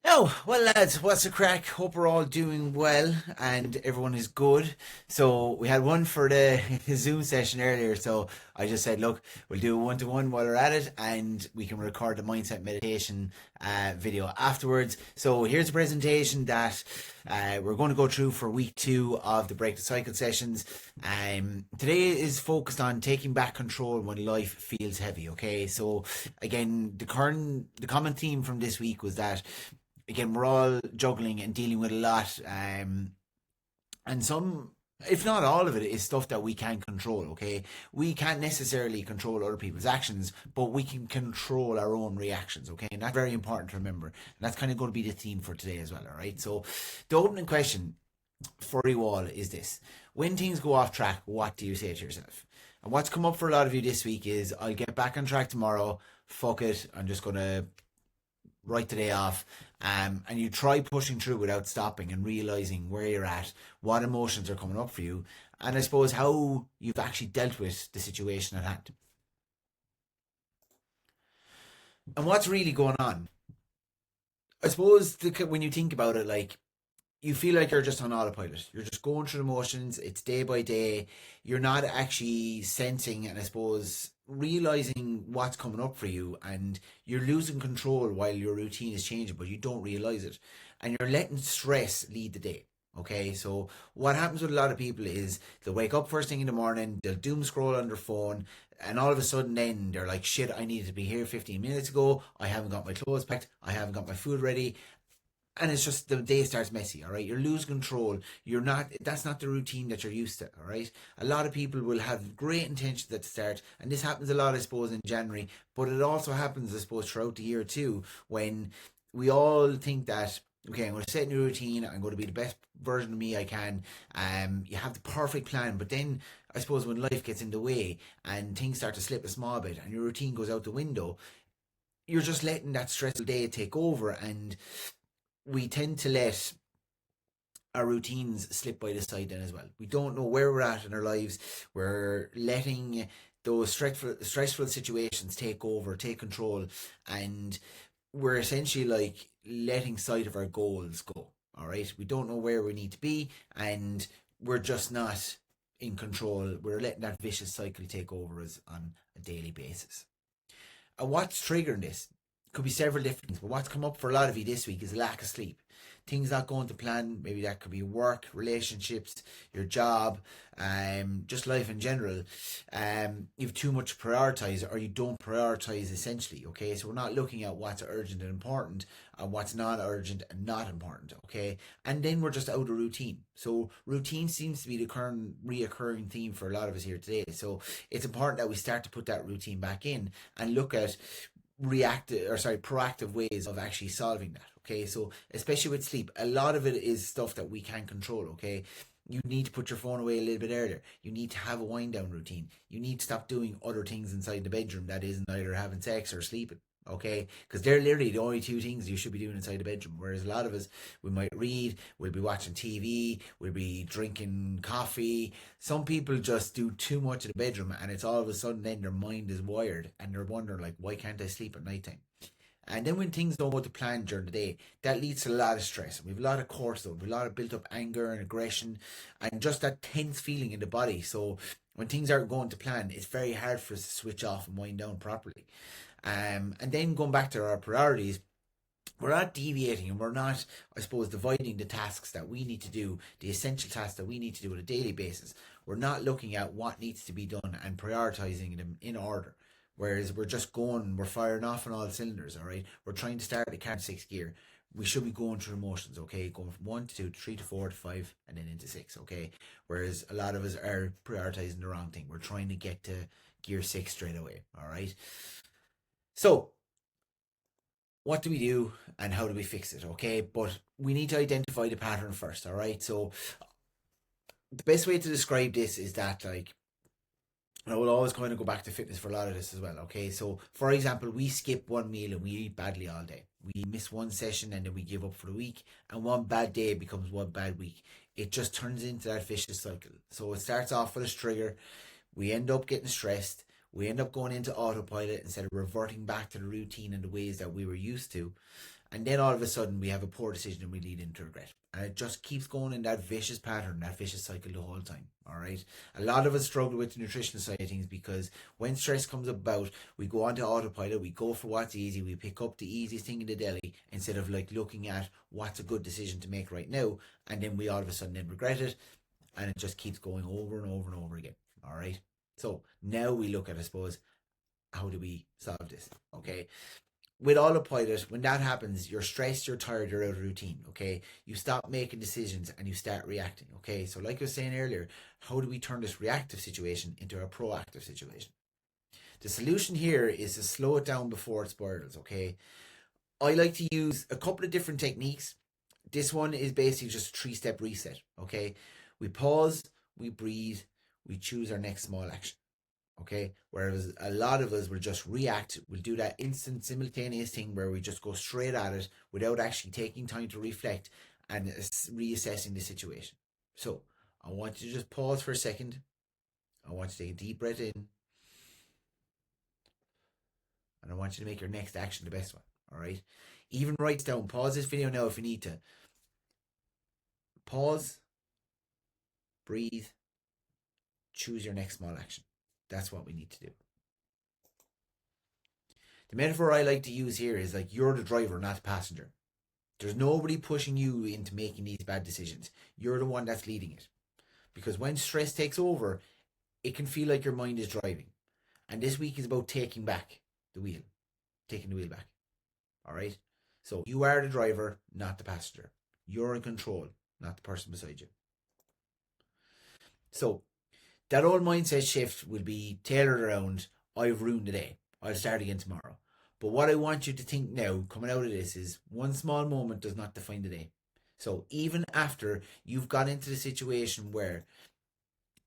Oh, well, lads, what's the crack? Hope we're all doing well and everyone is good. So, we had one for the Zoom session earlier. So, I just said, look, we'll do a one to one while we're at it and we can record the mindset meditation video afterwards. So, here's a presentation that we're going to go through for week 2 of the Break the Cycle sessions. Today is focused on taking back control when life feels heavy. Okay, so again, the common theme from this week was that again we're all juggling and dealing with a lot, and some, if not all of it, is stuff that we can control. Okay, we can't necessarily control other people's actions, but we can control our own reactions. Okay, and that's very important to remember, and that's kind of going to be the theme for today as well. All right, so the opening question for you all is this: when things go off track, what do you say to yourself? And what's come up for a lot of you this week is, I'll get back on track tomorrow, fuck it, I'm just gonna write the day off. And you try pushing through without stopping and realizing where you're at, what emotions are coming up for you, and I suppose how you've actually dealt with the situation at hand. And what's really going on? I suppose when you think about it, like, you feel like you're just on autopilot. You're just going through the motions. It's day by day. You're not actually sensing and I suppose realizing what's coming up for you, and you're losing control while your routine is changing, but you don't realize it, and you're letting stress lead the day. Okay, so what happens with a lot of people is they'll wake up first thing in the morning, they'll doom scroll on their phone, and all of a sudden then they're like, shit, I needed to be here 15 minutes ago. I haven't got my clothes packed. I haven't got my food ready, and it's just the day starts messy. All right, you're losing control. You're not, that's not the routine that you're used to. All right, a lot of people will have great intentions at the start, and this happens a lot, I suppose, in January, but it also happens, I suppose, throughout the year too, when we all think that, okay, I'm going to set a new routine, I'm going to be the best version of me I can. You have the perfect plan, but then I suppose when life gets in the way and things start to slip a small bit and your routine goes out the window, you're just letting that stressful day take over, and we tend to let our routines slip by the side then as well. We don't know where we're at in our lives. We're letting those stressful situations take over, take control, and we're essentially like letting sight of our goals go. All right, we don't know where we need to be, and we're just not in control. We're letting that vicious cycle take over us on a daily basis. And what's triggering this? Could be several different things, but what's come up for a lot of you this week is lack of sleep. Things not going to plan. Maybe that could be work, relationships, your job, just life in general. You've too much to prioritize, or you don't prioritize essentially. Okay, so we're not looking at what's urgent and important and what's not urgent and not important. Okay, and then we're just out of routine. So routine seems to be the current reoccurring theme for a lot of us here today. So it's important that we start to put that routine back in and look at proactive ways of actually solving that. Okay, so especially with sleep, a lot of it is stuff that we can control. Okay, you need to put your phone away a little bit earlier. You need to have a wind down routine. You need to stop doing other things inside the bedroom that isn't either having sex or sleeping. Okay, because they're literally the only two things you should be doing inside the bedroom. Whereas a lot of us, we might read, we'll be watching TV, we'll be drinking coffee. Some people just do too much in the bedroom, and it's all of a sudden then their mind is wired and they're wondering like, why can't I sleep at night time? And then when things don't go to plan during the day, that leads to a lot of stress. We have a lot of cortisol, we have a lot of built up anger and aggression, and just that tense feeling in the body. So when things aren't going to plan, it's very hard for us to switch off and wind down properly. And then going back to our priorities, we're not deviating and we're not, I suppose, dividing the tasks that we need to do, the essential tasks that we need to do on a daily basis. We're not looking at what needs to be done and prioritizing them in order. Whereas we're just going, we're firing off on all cylinders, all right? We're trying to start the car in sixth gear. We should be going through motions, okay? Going from one to two to three to four to five and then into six, okay? Whereas a lot of us are prioritizing the wrong thing. We're trying to get to gear six straight away, all right? So what do we do and how do we fix it? Okay, but we need to identify the pattern first. All right, so the best way to describe this is that, like, I will always kind of go back to fitness for a lot of this as well. Okay, so for example, we skip one meal and we eat badly all day. We miss one session and then we give up for the week, and one bad day becomes one bad week. It just turns into that vicious cycle. So it starts off with a trigger, we end up getting stressed, we end up going into autopilot instead of reverting back to the routine and the ways that we were used to, And then all of a sudden we have a poor decision and we lead into regret. And it just keeps going in that vicious pattern, that vicious cycle the whole time. All right. A lot of us struggle with the nutrition side of things because when stress comes about, we go onto autopilot, we go for what's easy, we pick up the easiest thing in the deli instead of like looking at what's a good decision to make right now. And then we all of a sudden then regret it. And it just keeps going over and over and over again. All right. So now we look at, I suppose, how do we solve this? Okay, with autopilot, when that happens, you're stressed, you're tired, you're out of routine. Okay, you stop making decisions and you start reacting. Okay, so like I was saying earlier, how do we turn this reactive situation into a proactive situation? The solution here is to slow it down before it spirals. Okay, I like to use a couple of different techniques. This one is basically just a three-step reset. Okay, we pause, we breathe, we choose our next small action. Okay, whereas a lot of us will just react, we'll do that instant simultaneous thing where we just go straight at it without actually taking time to reflect and reassessing the situation. So I want you to just pause for a second. I want you to take a deep breath in, and I want you to make your next action the best one. All right, even write down, pause this video now if you need to. Pause, breathe, choose your next small action. That's what we need to do. The metaphor I like to use here is like you're the driver, not the passenger. There's nobody pushing you into making these bad decisions. You're the one that's leading it. Because when stress takes over, it can feel like your mind is driving. And this week is about taking back the wheel, taking the wheel back. All right? So you are the driver, not the passenger. You're in control, not the person beside you. So that old mindset shift will be tailored around I've ruined the day. I'll start again tomorrow. But what I want you to think now, coming out of this, is one small moment does not define the day. So even after you've got into the situation where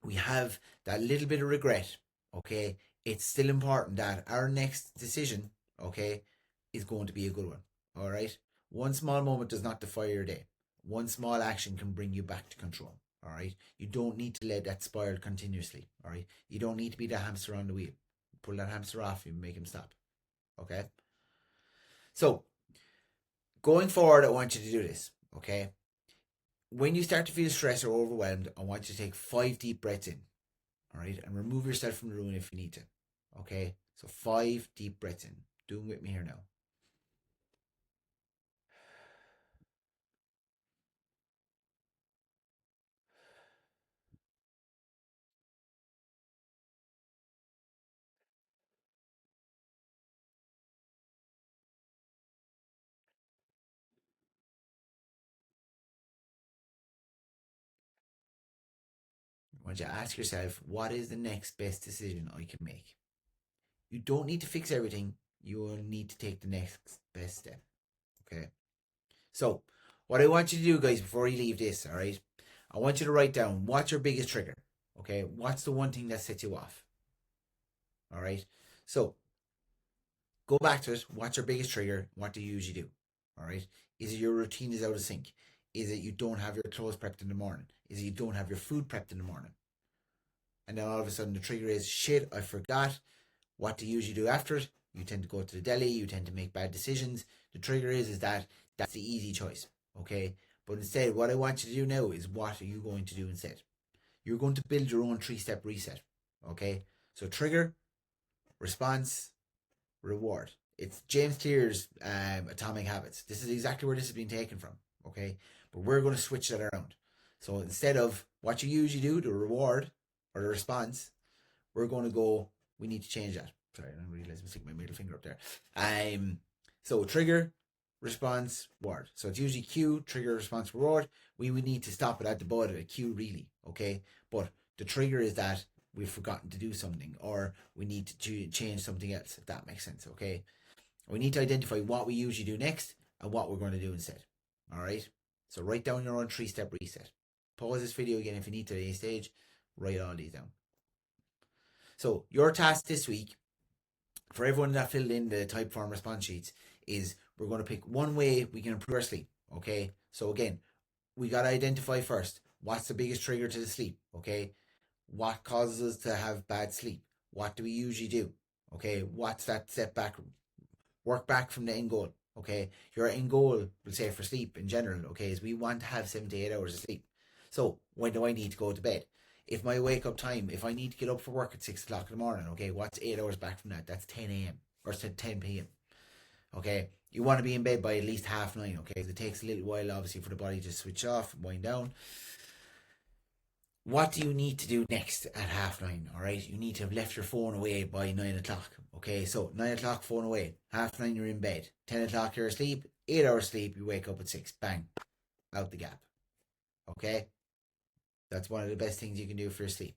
we have that little bit of regret, okay, it's still important that our next decision, okay, is going to be a good one. All right. One small moment does not define your day. One small action can bring you back to control. All right. You don't need to let that spiral continuously. All right. You don't need to be the hamster on the wheel. Pull that hamster off you and make him stop. Okay. So going forward, I want you to do this. Okay. When you start to feel stressed or overwhelmed, I want you to take 5 deep breaths in. All right. And remove yourself from the room if you need to. Okay. So 5 deep breaths in. Do them with me here now. I want you to ask yourself, what is the next best decision I can make? You don't need to fix everything. You will need to take the next best step. Okay. So, what I want you to do, guys, before you leave this, all right, I want you to write down what's your biggest trigger. Okay. What's the one thing that sets you off? All right. So, go back to it. What's your biggest trigger? What do you usually do? All right. Is it your routine is out of sync? Is it you don't have your clothes prepped in the morning? Is it you don't have your food prepped in the morning? And then all of a sudden the trigger is shit, I forgot. What do you usually do after it? You tend to go to the deli, you tend to make bad decisions. The trigger is that that's the easy choice. Okay? But instead, what I want you to do now is what are you going to do instead? You're going to build your own 3 step reset. Okay? So trigger, response, reward. It's James Clear's Atomic Habits. This is exactly where this has been taken from. Okay? But we're going to switch that around. So instead of what you usually do, the reward or the response, we're going to go, we need to change that. Sorry, I didn't realize I'm sticking my middle finger up there. So trigger, response, reward. So it's usually cue, trigger, response, reward. We would need to stop it at the bottom of a cue, really. Okay, but the trigger is that we've forgotten to do something, or we need to change something else. If that makes sense. Okay, we need to identify what we usually do next and what we're going to do instead. All right. So write down your own 3 step reset. Pause this video again if you need to at any stage. Write all these down. So your task this week, for everyone that filled in the type form response sheets, is we're going to pick one way we can improve our sleep. Okay. So again, we got to identify first what's the biggest trigger to the sleep. Okay. What causes us to have bad sleep? What do we usually do? Okay. What's that setback? Work back from the end goal. Okay, your end goal, we'll say for sleep in general, okay, is we want to have 7 to 8 hours of sleep. So when do I need to go to bed? If my wake up time, if I need to get up for work at 6 o'clock in the morning, okay, what's 8 hours back from that? That's 10 a.m. or 10 p.m. Okay, you want to be in bed by at least 9:30. Okay, it takes a little while, obviously, for the body to switch off and wind down. What do you need to do next at 9:30? All right, you need to have left your phone away by 9 o'clock. Okay, so 9 o'clock, phone away. 9:30, you're in bed. 10 o'clock, you're asleep. 8 hours sleep, you wake up at 6. Bang, out the gap. Okay, that's one of the best things you can do for your sleep.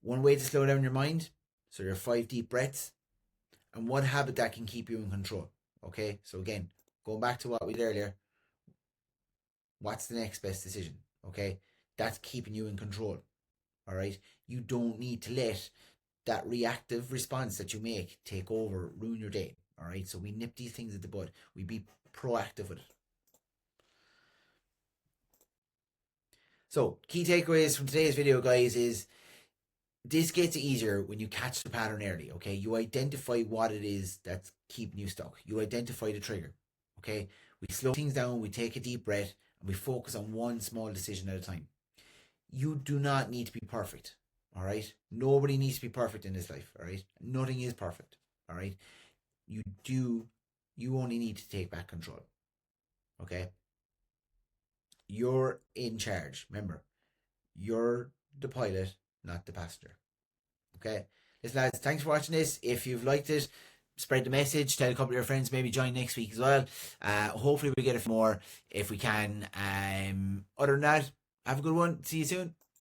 One way to slow down your mind, so your 5 deep breaths, and one habit that can keep you in control. Okay, so again, going back to what we did earlier, what's the next best decision? Okay, that's keeping you in control. All right, you don't need to let that reactive response that you make take over, ruin your day. All right, so we nip these things at the bud. We be proactive with it. So, key takeaways from today's video, guys, is this gets easier when you catch the pattern early. Okay, you identify what it is that's keeping you stuck. You identify the trigger. Okay, we slow things down. We take a deep breath and we focus on one small decision at a time. You do not need to be perfect. All right, nobody needs to be perfect in this life. All right, nothing is perfect. All right, you do. You only need to take back control. Okay, you're in charge. Remember, you're the pilot, not the passenger. Okay. Listen, lads, thanks for watching this. If you've liked it, spread the message, tell a couple of your friends, maybe join next week as well. Hopefully we get a few more if we can. Other than that, have a good one. See you soon.